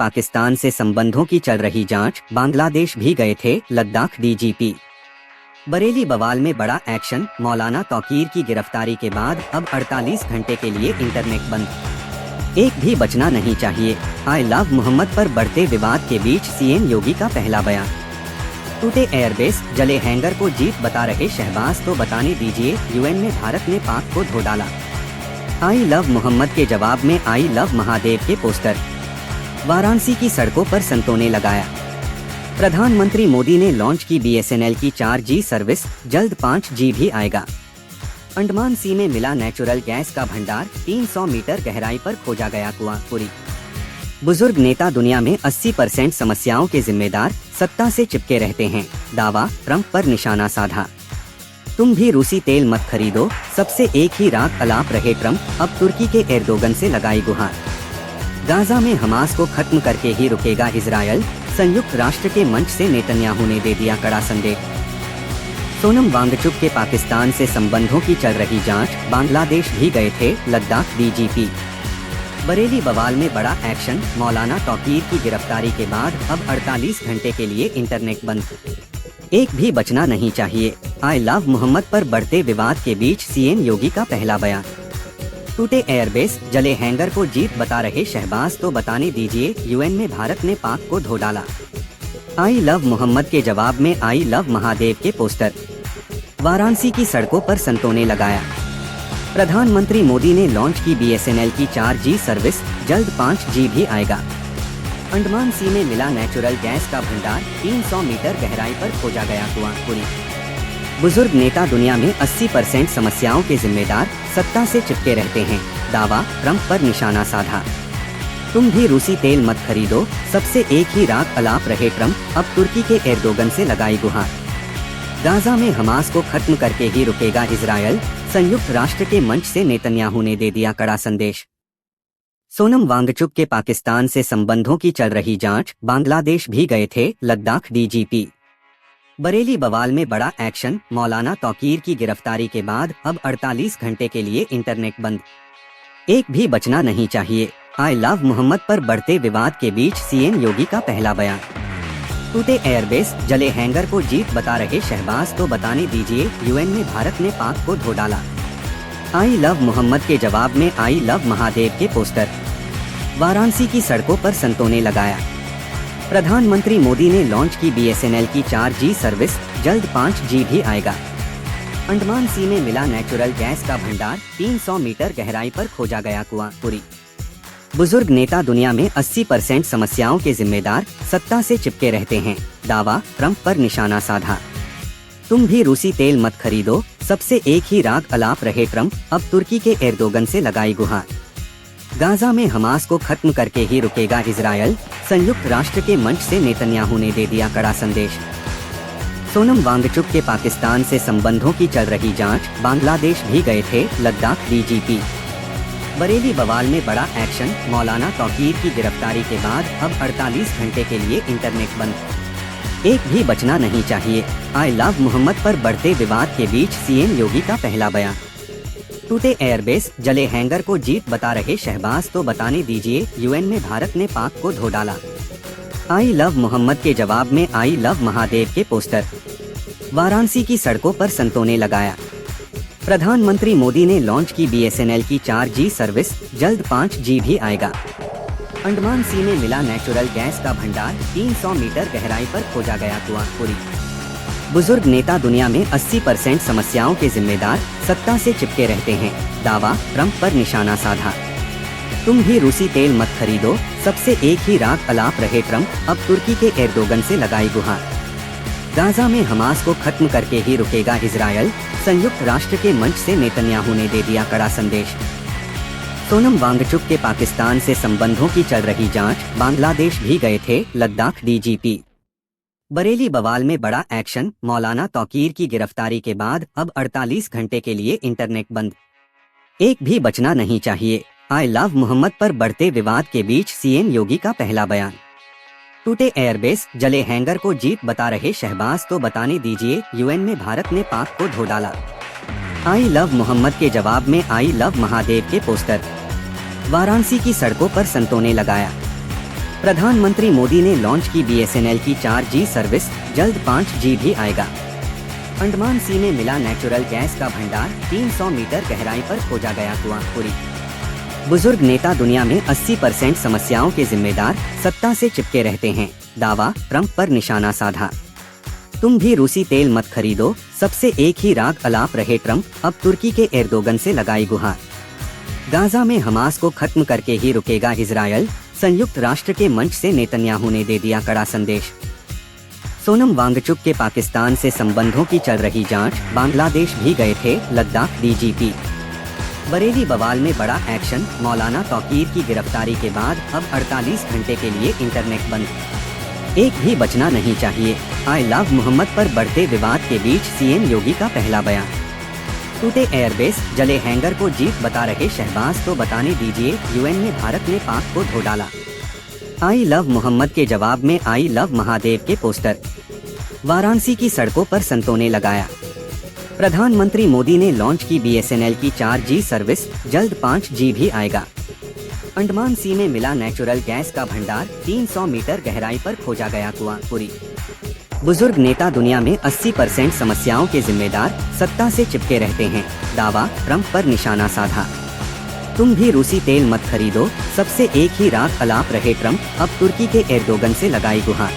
पाकिस्तान से संबंधों की चल रही जांच, बांग्लादेश भी गए थे लद्दाख डीजीपी। बरेली बवाल में बड़ा एक्शन, मौलाना तौकीर की गिरफ्तारी के बाद अब 48 घंटे के लिए इंटरनेट बंद। एक भी बचना नहीं चाहिए, आई लव मोहम्मद पर बढ़ते विवाद के बीच सीएम योगी का पहला बयान। टूटे एयरबेस, जले हैंगर को जीत बता रहे शहबाज तो बताने दीजिए, यूएन में भारत ने पाक को धो डाला। आई लव मोहम्मद के जवाब में आई लव महादेव के पोस्टर। वाराणसी की सड़कों पर संतों ने लगाया। प्रधानमंत्री मोदी ने लॉन्च की बीएसएनएल की 4G सर्विस, जल्द 5G भी आएगा। अंडमान सी में मिला नेचुरल गैस का भंडार, 300 मीटर गहराई पर खोजा गया कुआं। पूरी बुजुर्ग नेता दुनिया में 80% समस्याओं के जिम्मेदार, सत्ता से चिपके रहते हैं, दावा, ट्रंप पर निशाना साधा। तुम भी रूसी तेल मत खरीदो, सबसे एक ही राग अलाप रहे ट्रंप, अब तुर्की के एर्दोगन से लगाई गुहार। गाजा में हमास को खत्म करके ही रुकेगा इजरायल, संयुक्त राष्ट्र के मंच से नेतन्याहू ने दे दिया कड़ा संदेश। सोनम वांगचुक के पाकिस्तान से संबंधों की चल रही जांच, बांग्लादेश भी गए थे लद्दाख डीजीपी। बरेली बवाल में बड़ा एक्शन, मौलाना तौकीर की गिरफ्तारी के बाद अब 48 घंटे के लिए इंटरनेट बंद। एक भी बचना नहीं चाहिए, आई लव मोहम्मद पर बढ़ते विवाद के बीच सीएम योगी का पहला बयान। टूटे एयरबेस, जले हैंगर को जीत बता रहे शहबाज तो बताने दीजिए, यूएन में भारत ने पाक को धो डाला। आई लव मोहम्मद के जवाब में आई लव महादेव के पोस्टर। वाराणसी की सड़कों पर संतों ने लगाया। प्रधानमंत्री मोदी ने लॉन्च की बीएसएनएल की 4G सर्विस, जल्द 5G भी आएगा। अंडमान सी में मिला नेचुरल गैस का भंडार, 300 मीटर गहराई पर खोजा गया कुआं। पूरी बुजुर्ग नेता दुनिया में 80% समस्याओं के जिम्मेदार, सत्ता से चिपके रहते हैं, दावा, ट्रंप पर निशाना साधा। तुम भी रूसी तेल मत खरीदो, सबसे एक ही राग अलाप रहे ट्रंप, अब तुर्की के एर्दोगन से लगाई गुहार। गाजा में हमास को खत्म करके ही रुकेगा इजरायल, संयुक्त राष्ट्र के मंच से नेतन्याहू ने दे दिया कड़ा संदेश। सोनम वांगचुक के पाकिस्तान से संबंधों की चल रही जांच, बांग्लादेश भी गए थे लद्दाख डीजीपी। बरेली बवाल में बड़ा एक्शन, मौलाना तौकीर की गिरफ्तारी के बाद अब 48 घंटे के लिए इंटरनेट बंद। एक भी बचना नहीं चाहिए, आई लव मोहम्मद पर बढ़ते विवाद के बीच सीएम योगी का पहला बयान। टूटे एयरबेस, जले हैंगर को जीत बता रहे शहबाज तो बताने दीजिए, यूएन में भारत ने पाक को धो डाला। आई लव मोहम्मद के जवाब में आई लव महादेव के पोस्टर। वाराणसी की सड़कों पर संतों ने लगाया। प्रधानमंत्री मोदी ने लॉन्च की बीएसएनएल की 4G सर्विस, जल्द 5G भी आएगा। अंडमान सी में मिला नेचुरल गैस का भंडार, 300 मीटर गहराई पर खोजा गया कुआं। पूरी बुजुर्ग नेता दुनिया में 80% समस्याओं के जिम्मेदार, सत्ता से चिपके रहते हैं, दावा, ट्रंप पर निशाना साधा। तुम भी रूसी तेल मत खरीदो, सबसे एक ही राग अलाप रहे ट्रंप, अब तुर्की के एर्दोगन से लगाई गुहार। गाजा में हमास को खत्म करके ही रुकेगा इजरायल, संयुक्त राष्ट्र के मंच से नेतन्याहू ने दे दिया कड़ा संदेश। सोनम वांगचुक के पाकिस्तान से संबंधों की चल रही जांच, बांग्लादेश भी गए थे लद्दाख डीजीपी। बरेली बवाल में बड़ा एक्शन, मौलाना तौकीर की गिरफ्तारी के बाद अब 48 घंटे के लिए इंटरनेट बंद। एक भी बचना नहीं चाहिए, आई लव मोहम्मद पर बढ़ते विवाद के बीच सीएम योगी का पहला बयान। टूटे एयरबेस, जले हैंगर को जीत बता रहे शहबाज तो बताने दीजिए, यूएन में भारत ने पाक को धो डाला। आई लव मोहम्मद के जवाब में आई लव महादेव के पोस्टर। वाराणसी की सड़कों पर संतों ने लगाया। प्रधानमंत्री मोदी ने लॉन्च की बीएसएनएल की 4G सर्विस, जल्द 5G भी आएगा। अंडमान सी में मिला नेचुरल गैस का भंडार, 300 मीटर गहराई पर खोजा गया कुआं। पूरी बुजुर्ग नेता दुनिया में 80% समस्याओं के जिम्मेदार, सत्ता से चिपके रहते हैं, दावा, ट्रंप पर निशाना साधा। तुम भी रूसी तेल मत खरीदो, सबसे एक ही राग अलाप रहे ट्रंप, अब तुर्की के एर्दोगन से लगाई गुहार। गाजा में हमास को खत्म करके ही रुकेगा इजरायल, संयुक्त राष्ट्र के मंच से नेतन्याहू ने दे दिया कड़ा संदेश। सोनम वांगचुक के पाकिस्तान से संबंधों की चल रही जांच, बांग्लादेश भी गए थे लद्दाख डीजीपी। बरेली बवाल में बड़ा एक्शन, मौलाना तौकीर की गिरफ्तारी के बाद अब 48 घंटे के लिए इंटरनेट बंद। एक भी बचना नहीं चाहिए, आई लव मोहम्मद पर बढ़ते विवाद के बीच सीएम योगी का पहला बयान। टूटे एयरबेस, जले हैंगर को जीत बता रहे शहबाज तो बताने दीजिए, यूएन में भारत ने पाक को धो डाला। आई लव मोहम्मद के जवाब में आई लव महादेव के पोस्टर। वाराणसी की सड़कों पर संतों ने लगाया। प्रधानमंत्री मोदी ने लॉन्च की बीएसएनएल की 4G सर्विस, जल्द 5G भी आएगा। अंडमान सी में मिला नेचुरल गैस का भंडार, 300 मीटर गहराई पर खोजा गया कुआं। पूरी बुजुर्ग नेता दुनिया में 80% समस्याओं के जिम्मेदार, सत्ता से चिपके रहते हैं, दावा, ट्रंप पर निशाना साधा। तुम भी रूसी तेल मत खरीदो, सबसे एक ही राग अलाप रहे ट्रंप, अब तुर्की के एर्दोगन से लगाई गुहार। गाजा में हमास को खत्म करके ही रुकेगा इजरायल, संयुक्त राष्ट्र के मंच से नेतन्याहू ने दे दिया कड़ा संदेश। सोनम वांगचुक के पाकिस्तान से संबंधों की चल रही जांच, बांग्लादेश भी गए थे लद्दाख डीजीपी। बरेली बवाल में बड़ा एक्शन, मौलाना तौकीर की गिरफ्तारी के बाद अब 48 घंटे के लिए इंटरनेट बंद। एक भी बचना नहीं चाहिए, आई लव मोहम्मद पर बढ़ते विवाद के बीच सीएम योगी का पहला बयान। टूटे एयरबेस, जले हैंगर को जीत बता रहे शहबाज तो बताने दीजिए, यूएन में भारत ने पाक को धो डाला। आई लव मोहम्मद के जवाब में आई लव महादेव के पोस्टर। वाराणसी की सड़कों पर संतों ने लगाया। प्रधानमंत्री मोदी ने लॉन्च की बीएसएनएल की 4G सर्विस, जल्द 5G भी आएगा। अंडमान सी में मिला नेचुरल गैस का भंडार, 300 मीटर गहराई पर खोजा गया कुआं। पूरी बुजुर्ग नेता दुनिया में 80% समस्याओं के जिम्मेदार, सत्ता से चिपके रहते हैं, दावा, ट्रंप पर निशाना साधा। तुम भी रूसी तेल मत खरीदो, सबसे एक ही राग अलाप रहे ट्रंप, अब तुर्की के एर्दोगन से लगाई गुहार।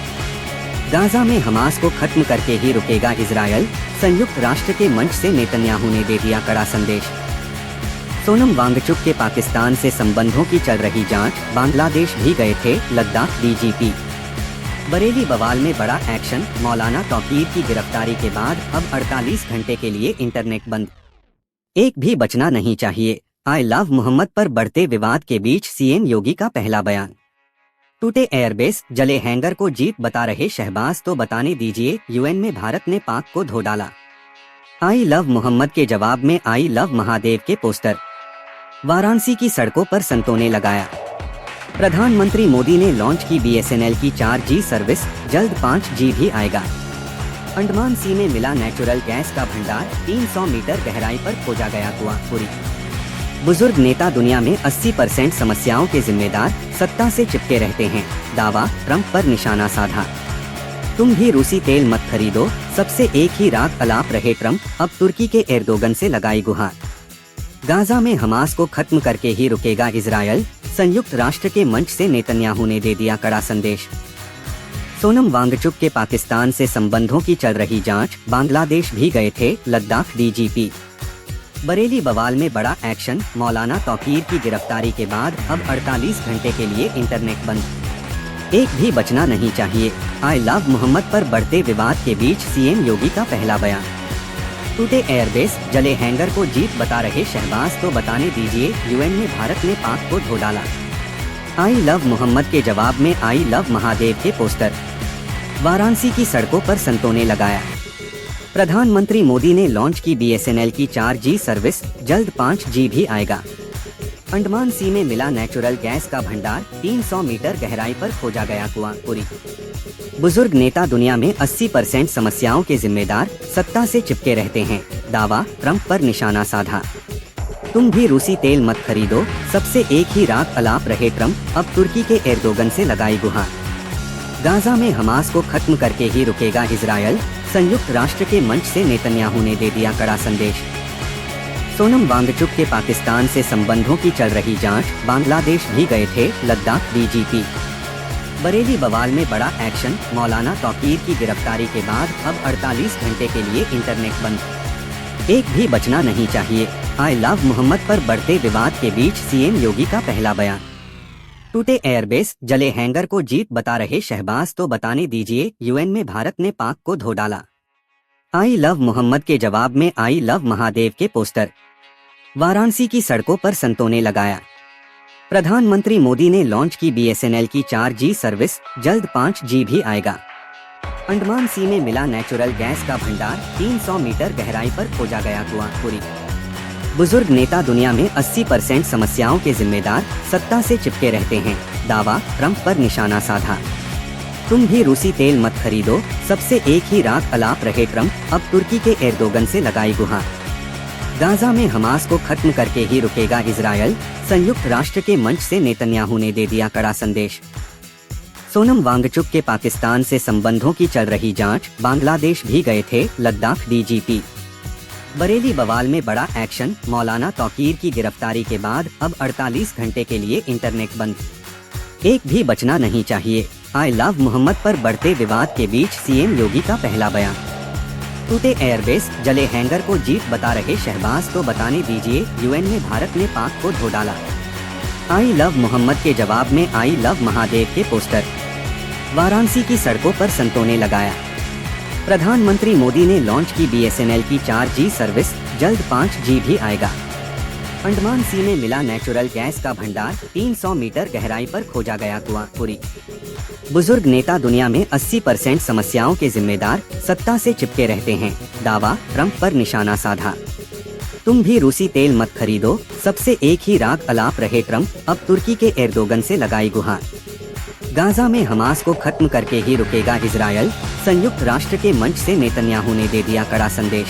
गाजा में हमास को खत्म करके ही रुकेगा इजरायल, संयुक्त राष्ट्र के मंच से नेतन्याहू ने दे दिया कड़ा संदेश। सोनम वांगचुक के पाकिस्तान से संबंधों की चल रही जांच, बांग्लादेश भी गए थे लद्दाख डीजीपी। बरेली बवाल में बड़ा एक्शन, मौलाना तौकीर की गिरफ्तारी के बाद अब 48 घंटे के लिए इंटरनेट बंद। एक भी बचना नहीं चाहिए, आई लव मोहम्मद पर बढ़ते विवाद के बीच सीएम योगी का पहला बयान। टूटे एयरबेस, जले हैंगर को जीत बता रहे शहबाज तो बताने दीजिए, यूएन में भारत ने पाक को धो डाला। आई लव मोहम्मद के जवाब में आई लव महादेव के पोस्टर। वाराणसी की सड़कों पर संतों ने लगाया। प्रधानमंत्री मोदी ने लॉन्च की बीएसएनएल की 4G सर्विस, जल्द 5G भी आएगा। अंडमान सी में मिला नेचुरल गैस का भंडार, 300 मीटर गहराई पर खोजा गया कुआं। पूरी बुजुर्ग नेता दुनिया में 80% समस्याओं के जिम्मेदार, सत्ता से चिपके रहते हैं, दावा, ट्रंप पर निशाना साधा। तुम भी रूसी तेल मत खरीदो, सबसे एक ही राग अलाप रहे ट्रंप, अब तुर्की के एर्दोगन से लगाई गुहार। गाजा में हमास को खत्म करके ही रुकेगा इजरायल, संयुक्त राष्ट्र के मंच से नेतन्याहू ने दे दिया कड़ा संदेश। सोनम वांगचुक के पाकिस्तान से संबंधों की चल रही जांच, बांग्लादेश भी गए थे लद्दाख डीजीपी। बरेली बवाल में बड़ा एक्शन, मौलाना तौकीर की गिरफ्तारी के बाद अब 48 घंटे के लिए इंटरनेट बंद। एक भी बचना नहीं चाहिए, आई लव मोहम्मद पर बढ़ते विवाद के बीच सीएम योगी का पहला बयान। टूटे एयरबेस, जले हैंगर को जीत बता रहे शहबाज तो बताने दीजिए, यूएन में भारत ने पाक को धो डाला। आई लव मोहम्मद के जवाब में आई लव महादेव के पोस्टर। वाराणसी की सड़कों पर संतों ने लगाया। प्रधानमंत्री मोदी ने लॉन्च की बीएसएनएल की 4G सर्विस, जल्द 5G भी आएगा। अंडमान सी में मिला नेचुरल गैस का भंडार, 300 मीटर गहराई पर खोजा गया कुआं। पूरी बुजुर्ग नेता दुनिया में 80% समस्याओं के जिम्मेदार, सत्ता से चिपके रहते हैं, दावा, ट्रंप पर निशाना साधा। तुम भी रूसी तेल मत खरीदो, सबसे एक ही राग अलाप रहे ट्रंप, अब तुर्की के एर्दोगन से लगाई गुहार। गाजा में हमास को खत्म करके ही रुकेगा इजरायल, संयुक्त राष्ट्र के मंच से नेतन्याहू ने दे दिया कड़ा संदेश। सोनम वांगचुक के पाकिस्तान से संबंधों की चल रही जांच, बांग्लादेश भी गए थे लद्दाख डीजीपी। बरेली बवाल में बड़ा एक्शन, मौलाना तौकीर की गिरफ्तारी के बाद अब 48 घंटे के लिए इंटरनेट बंद। एक भी बचना नहीं चाहिए, आई लव मोहम्मद पर बढ़ते विवाद के बीच सीएम योगी का पहला बयान। टूटे एयरबेस, जले हैंगर को जीत बता रहे शहबाज तो बताने दीजिए, यूएन में भारत ने पाक को धो डाला। आई लव मोहम्मद के जवाब में आई लव महादेव के पोस्टर। वाराणसी की सड़कों पर संतों ने लगाया। प्रधानमंत्री मोदी ने लॉन्च की बीएसएनएल की 4G सर्विस, जल्द 5G भी आएगा। अंडमान सी में मिला नेचुरल गैस का भंडार, 300 मीटर गहराई पर खोजा गया कुआं। पूरी बुजुर्ग नेता दुनिया में 80% समस्याओं के जिम्मेदार, सत्ता से चिपके रहते हैं, दावा, ट्रंप पर निशाना साधा। तुम भी रूसी तेल मत खरीदो, सबसे एक ही राग अलाप रहे ट्रंप, अब तुर्की के एर्दोगन से लगाई गुहार। गाजा में हमास को खत्म करके ही रुकेगा इजरायल, संयुक्त राष्ट्र के मंच से नेतन्याहू ने दे दिया कड़ा संदेश। सोनम वांगचुक के पाकिस्तान से संबंधों की चल रही जांच, बांग्लादेश भी गए थे लद्दाख डीजीपी। बरेली बवाल में बड़ा एक्शन, मौलाना तौकीर की गिरफ्तारी के बाद अब 48 घंटे के लिए इंटरनेट बंद। एक भी बचना नहीं चाहिए, आई लव मोहम्मद पर बढ़ते विवाद के बीच सीएम योगी का पहला बयान। टूटे एयरबेस, जले हैंगर को जीत बता रहे शहबाज तो बताने दीजिए, यूएन में भारत ने पाक को धो डाला। आई लव मोहम्मद के जवाब में आई लव महादेव के पोस्टर। वाराणसी की सड़कों पर संतों ने लगाया। प्रधानमंत्री मोदी ने लॉन्च की बीएसएनएल की 4G सर्विस, जल्द 5G भी आएगा। अंडमान सी में मिला नेचुरल गैस का भंडार, 300 मीटर गहराई पर खोजा गया कुआं, पूरी। बुजुर्ग नेता दुनिया में 80% समस्याओं के जिम्मेदार, सत्ता से चिपके रहते हैं, दावा, ट्रंप पर निशाना साधा। तुम भी रूसी तेल मत खरीदो, सबसे एक ही राग अलाप रहे ट्रंप, अब तुर्की के एर्दोगन से लगाई गुहार। गाजा में हमास को खत्म करके ही रुकेगा इजरायल, संयुक्त राष्ट्र के मंच से नेतन्याहू ने दे दिया कड़ा संदेश।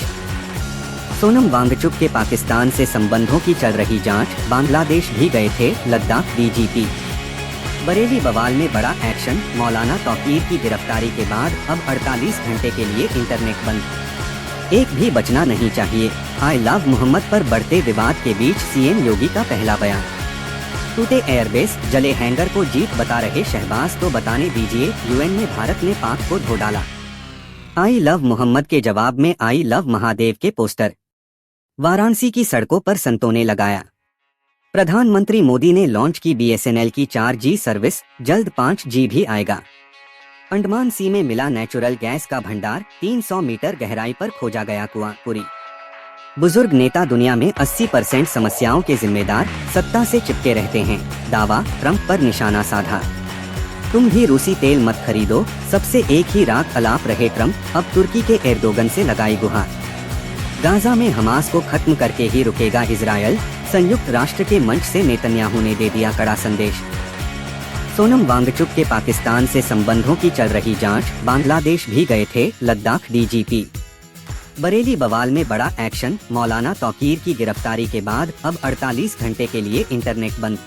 सोनम वांगचुक के पाकिस्तान से संबंधों की चल रही जांच, बांग्लादेश भी गए थे लद्दाख डीजीपी। बरेली बवाल में बड़ा एक्शन, मौलाना तौकीर की गिरफ्तारी के बाद अब 48 घंटे के लिए इंटरनेट बंद। एक भी बचना नहीं चाहिए, आई लव मोहम्मद पर बढ़ते विवाद के बीच सीएम योगी का पहला बयान। टूटे एयरबेस, जले हैंगर को जीत बता रहे शहबाज तो बताने दीजिए, यूएन में भारत ने पाक को धो डाला। आई लव मोहम्मद के जवाब में आई लव महादेव के पोस्टर। वाराणसी की सड़कों पर संतों ने लगाया। प्रधानमंत्री मोदी ने लॉन्च की बीएसएनएल की 4G सर्विस, जल्द 5G भी आएगा। अंडमान सी में मिला नेचुरल गैस का भंडार, 300 मीटर गहराई पर खोजा गया कुआं, पूरी। बुजुर्ग नेता दुनिया में 80% समस्याओं के जिम्मेदार, सत्ता से चिपके रहते हैं, दावा, ट्रंप पर निशाना साधा। तुम भी रूसी तेल मत खरीदो, सबसे एक ही राग अलाप रहे ट्रंप, अब तुर्की के एर्दोगन से लगाई गुहार। गाजा में हमास को खत्म करके ही रुकेगा इजरायल, संयुक्त राष्ट्र के मंच से नेतन्याहू ने दे दिया कड़ा संदेश। सोनम वांगचुक के पाकिस्तान से संबंधों की चल रही जांच, बांग्लादेश भी गए थे लद्दाख डीजीपी। बरेली बवाल में बड़ा एक्शन, मौलाना तौकीर की गिरफ्तारी के बाद अब 48 घंटे के लिए इंटरनेट बंद।